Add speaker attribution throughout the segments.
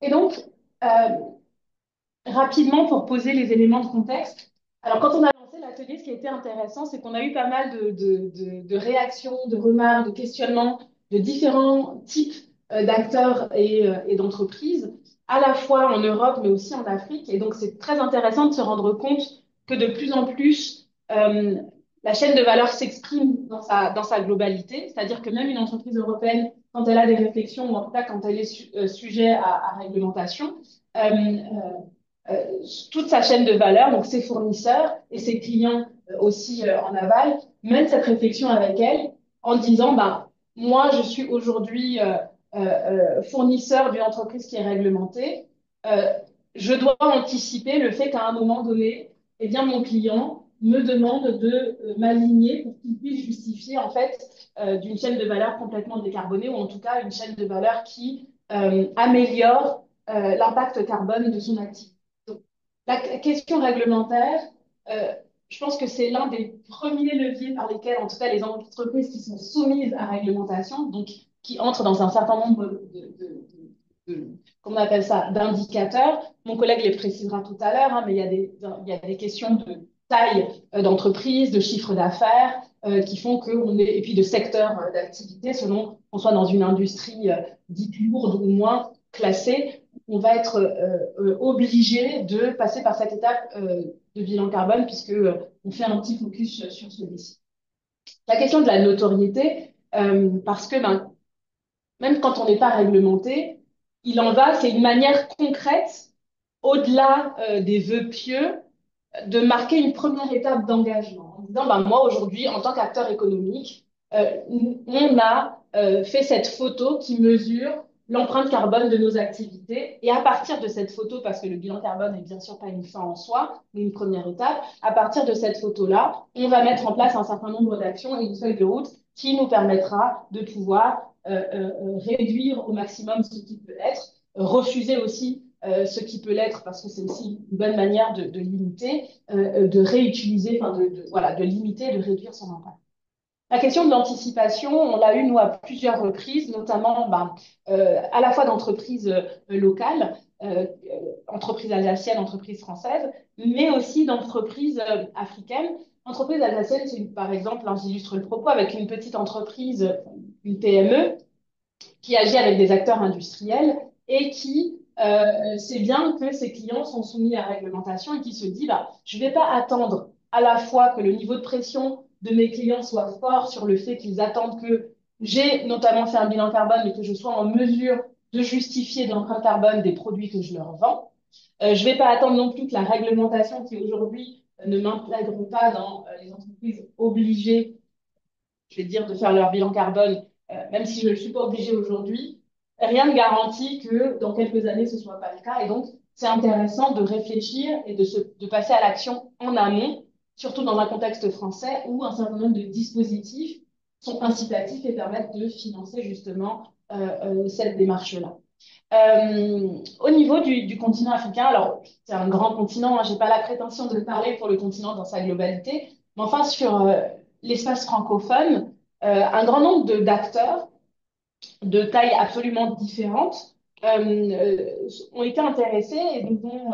Speaker 1: Et donc, euh, rapidement, pour poser les éléments de contexte, alors quand on a lancé l'atelier, ce qui a été intéressant, c'est qu'on a eu pas mal de réactions, de remarques, de questionnements de différents types d'acteurs et d'entreprises, à la fois en Europe, mais aussi en Afrique. Et donc, c'est très intéressant de se rendre compte que de plus en plus, la chaîne de valeur s'exprime dans sa globalité, c'est-à-dire que même une entreprise européenne, quand elle a des réflexions, ou en tout cas quand elle est sujet à réglementation, euh, toute sa chaîne de valeur, donc ses fournisseurs et ses clients aussi en aval, mènent cette réflexion avec elle en disant, ben, moi, je suis aujourd'hui fournisseur d'une entreprise qui est réglementée. Euh, je dois anticiper le fait qu'à un moment donné, eh bien, mon client me demande de m'aligner pour qu'il puisse justifier en fait d'une chaîne de valeur complètement décarbonée ou en tout cas une chaîne de valeur qui améliore l'impact carbone de son activité. Donc, la question réglementaire, euh, je pense que c'est l'un des premiers leviers par lesquels, en tout cas, les entreprises qui sont soumises à réglementation, donc qui entrent dans un certain nombre comment on appelle ça, d'indicateurs. Mon collègue les précisera tout à l'heure, hein, mais il y a des questions de taille d'entreprise, de chiffre d'affaires, qui font qu'on est, et puis de secteur d'activité, selon qu'on soit dans une industrie dite lourde ou moins classée, on va être obligé de passer par cette étape de bilan carbone, puisque on fait un petit focus sur celui-ci. La question de la notoriété, parce que ben, même quand on n'est pas réglementé, il en va, c'est une manière concrète, au-delà des vœux pieux, de marquer une première étape d'engagement en disant, ben, moi aujourd'hui, en tant qu'acteur économique, on a fait cette photo qui mesure l'empreinte carbone de nos activités. Et à partir de cette photo, parce que le bilan carbone n'est bien sûr pas une fin en soi, mais une première étape, à partir de cette photo-là, on va mettre en place un certain nombre d'actions et une feuille de route qui nous permettra de pouvoir réduire au maximum ce qui peut être, refuser aussi ce qui peut l'être, parce que c'est aussi une bonne manière de limiter, de réutiliser, enfin voilà, de limiter, de réduire son impact. La question de l'anticipation, on l'a eu, nous, à plusieurs reprises, notamment ben, à la fois d'entreprises locales, entreprises alsaciennes, entreprises françaises, mais aussi d'entreprises africaines. Entreprises alsaciennes, c'est par exemple, hein, j'illustre le propos avec une petite entreprise, une PME, qui agit avec des acteurs industriels et qui sait bien que ses clients sont soumis à réglementation et qui se dit, bah, je ne vais pas attendre à la fois que le niveau de pression de mes clients soit fort sur le fait qu'ils attendent que j'ai notamment fait un bilan carbone et que je sois en mesure de justifier de l'empreinte carbone des produits que je leur vends. Je ne vais pas attendre non plus que la réglementation qui aujourd'hui ne m'intègre pas dans les entreprises obligées, je vais dire, de faire leur bilan carbone, même si je ne le suis pas obligée aujourd'hui, rien ne garantit que dans quelques années, ce ne soit pas le cas. Et donc, c'est intéressant de réfléchir et de passer à l'action en amont, surtout dans un contexte français où un certain nombre de dispositifs sont incitatifs et permettent de financer justement cette démarche-là. Au niveau du continent africain, alors c'est un grand continent, hein, je n'ai pas la prétention de parler pour le continent dans sa globalité, mais enfin sur l'espace francophone, un grand nombre d'acteurs de tailles absolument différentes ont été intéressés et nous ont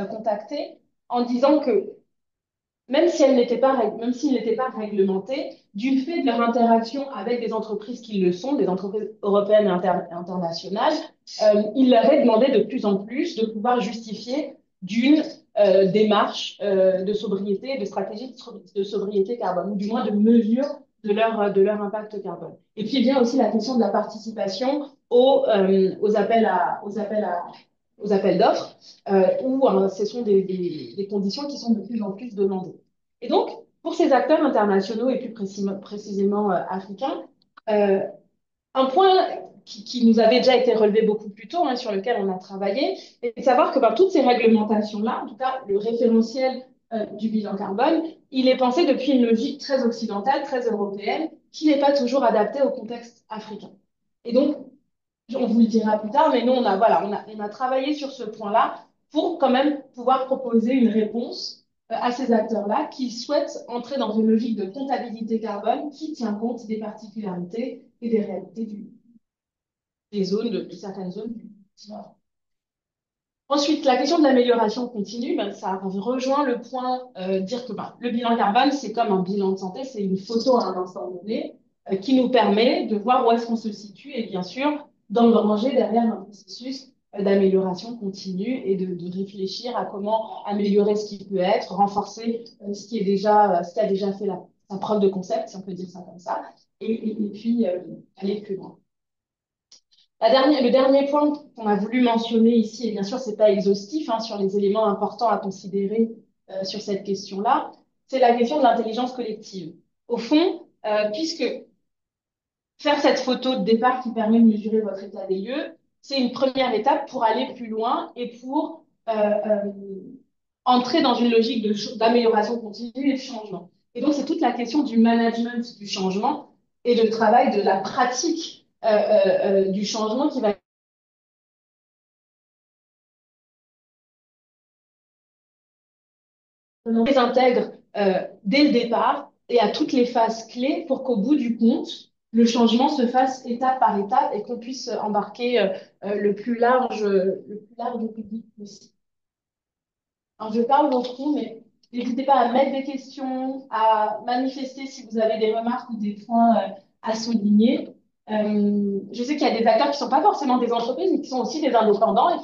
Speaker 1: contactés en disant que même s'ils n'étaient pas réglementés, du fait de leur interaction avec des entreprises qui le sont, des entreprises européennes et internationales, il leur est demandé de plus en plus de pouvoir justifier d'une démarche de sobriété, de stratégie de sobriété carbone, ou du moins de mesure de leur impact carbone. Et puis, il y a aussi la question de la participation aux appels d'offres, où ce sont des conditions qui sont de plus en plus demandées. Et donc, pour ces acteurs internationaux et plus précisément africains, euh, un point qui nous avait déjà été relevé beaucoup plus tôt, hein, sur lequel on a travaillé, est de savoir que ben, toutes ces réglementations-là, en tout cas le référentiel du bilan carbone, il est pensé depuis une logique très occidentale, très européenne, qui n'est pas toujours adaptée au contexte africain. Et donc, on vous le dira plus tard, mais nous, voilà, on a travaillé sur ce point-là pour quand même pouvoir proposer une réponse à ces acteurs-là qui souhaitent entrer dans une logique de comptabilité carbone qui tient compte des particularités et des réalités des zones, de certaines zones du continent. Ensuite, la question de l'amélioration continue, ben, ça rejoint le point, dire que ben, le bilan carbone, c'est comme un bilan de santé, c'est une photo à un instant donné qui nous permet de voir où est-ce qu'on se situe et bien sûr d'engranger derrière un processus d'amélioration continue et de réfléchir à comment améliorer ce qui peut être, renforcer ce qui a déjà fait sa preuve de concept, si on peut dire ça comme ça, et puis aller plus loin. Le dernier point qu'on a voulu mentionner ici, et bien sûr, c'est pas exhaustif hein, sur les éléments importants à considérer sur cette question-là, c'est la question de l'intelligence collective. Au fond, puisque faire cette photo de départ qui permet de mesurer votre état des lieux, c'est une première étape pour aller plus loin et pour entrer dans une logique d'amélioration continue et de changement. Et donc, c'est toute la question du management du changement et le travail de la pratique du changement qui va on les intègre dès le départ et à toutes les phases clés pour qu'au bout du compte, le changement se fasse étape par étape et qu'on puisse embarquer le plus large public possible. Alors, je parle beaucoup, mais n'hésitez pas à mettre des questions, à manifester si vous avez des remarques ou des points à souligner. Je sais qu'il y a des acteurs qui ne sont pas forcément des entreprises, mais qui sont aussi des indépendants et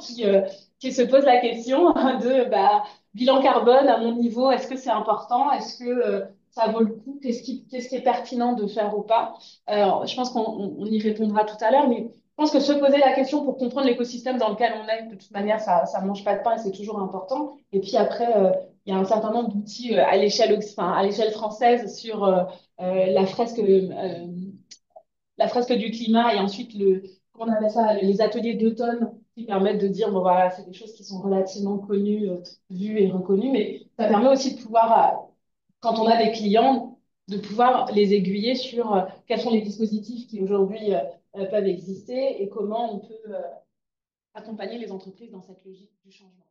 Speaker 1: qui se posent la question de bah, bilan carbone à mon niveau, est-ce que c'est important? Est-ce que ça vaut le coup? Qu'est-ce qui est pertinent de faire ou pas? Alors, je pense qu'on y répondra tout à l'heure, mais je pense que se poser la question pour comprendre l'écosystème dans lequel on est, de toute manière, ça ne mange pas de pain et c'est toujours important. Et puis après, il y a un certain nombre d'outils enfin, à l'échelle française sur la fresque du climat et ensuite comment on appelle ça, les ateliers d'automne qui permettent de dire, bon voilà, c'est des choses qui sont relativement connues, vues et reconnues, mais ça permet aussi de pouvoir, quand on a des clients, de pouvoir les aiguiller sur quels sont les dispositifs qui aujourd'hui peuvent exister et comment on peut accompagner les entreprises dans cette logique du changement.